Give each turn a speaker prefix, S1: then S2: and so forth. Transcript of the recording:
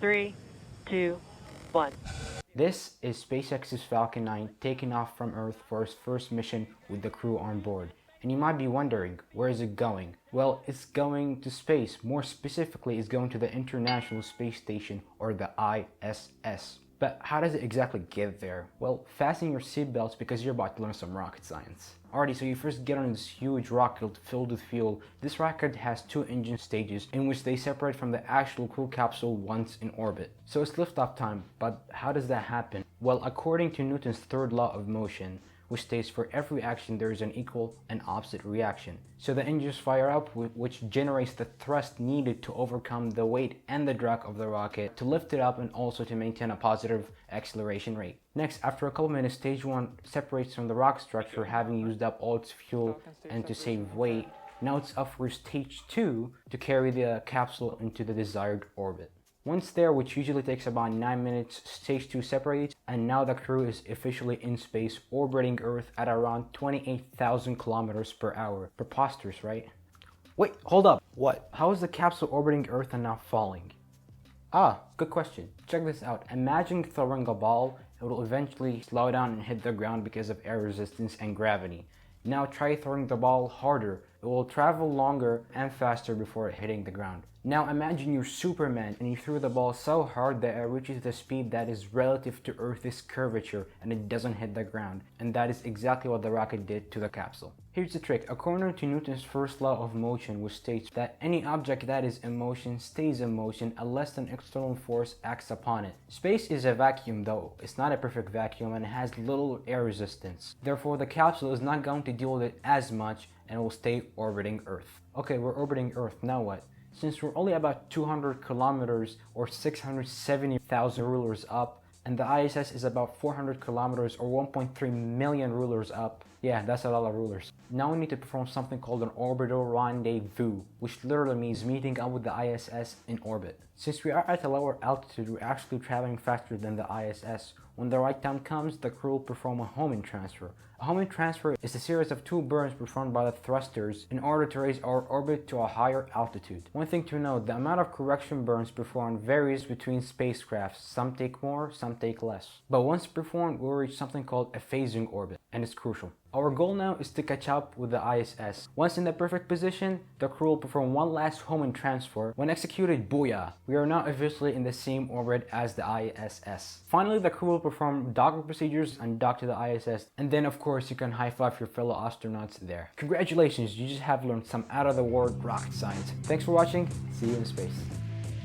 S1: 3, 2, 1.
S2: This is SpaceX's Falcon 9 taking off from Earth for its first mission with the crew on board. And you might be wondering, where is it going? Well, it's going to space. More specifically, it's going to the International Space Station, or the ISS. But how does it exactly get there? Well, fasten your seatbelts because you're about to learn some rocket science. Alrighty, so you first get on this huge rocket filled with fuel. This rocket has two engine stages in which they separate from the actual crew capsule once in orbit. So it's liftoff time, but how does that happen? Well, according to Newton's third law of motion, which states for every action there is an equal and opposite reaction. So the engines fire up, which generates the thrust needed to overcome the weight and the drag of the rocket to lift it up and also to maintain a positive acceleration rate. Next, after a couple minutes, stage 1 separates from the rocket structure, having used up all its fuel and to save weight. Now it's up for stage 2 to carry the capsule into the desired orbit. Once there, which usually takes about 9 minutes, stage 2 separates, and now the crew is officially in space, orbiting Earth at around 28,000 kilometers per hour. Preposterous, right? Wait, hold up. What? How is the capsule orbiting Earth and not falling? Ah, good question. Check this out. Imagine throwing a ball. It will eventually slow down and hit the ground because of air resistance and gravity. Now try throwing the ball harder. It will travel longer and faster before hitting the ground. Now imagine you're Superman and you threw the ball so hard that it reaches the speed that is relative to Earth's curvature and it doesn't hit the ground. And that is exactly what the rocket did to the capsule. Here's the trick. According to Newton's first law of motion, which states that any object that is in motion stays in motion unless an external force acts upon it. Space is a vacuum though. It's not a perfect vacuum and it has little air resistance. Therefore, the capsule is not going to deal with it as much and will stay orbiting Earth. Okay, we're orbiting Earth, now what? Since we're only about 200 kilometers or 670,000 rulers up, and the ISS is about 400 kilometers or 1.3 million rulers up. Yeah, that's a lot of rulers. Now we need to perform something called an orbital rendezvous, which literally means meeting up with the ISS in orbit. Since we are at a lower altitude, we're actually traveling faster than the ISS. When the right time comes, the crew will perform a homing transfer. A homing transfer is a series of two burns performed by the thrusters in order to raise our orbit to a higher altitude. One thing to note, the amount of correction burns performed varies between spacecrafts. Some take more, some take less. But once performed, we'll reach something called a phasing orbit, and it's crucial. Our goal now is to catch up with the ISS. Once in the perfect position, the crew will perform one last homing transfer. When executed, booyah! We are now officially in the same orbit as the ISS. Finally, the crew will perform docking procedures and dock to the ISS, and then of course you can high-five your fellow astronauts there. Congratulations, you just have learned some out-of-the-world rocket science. Thanks for watching, see you in space.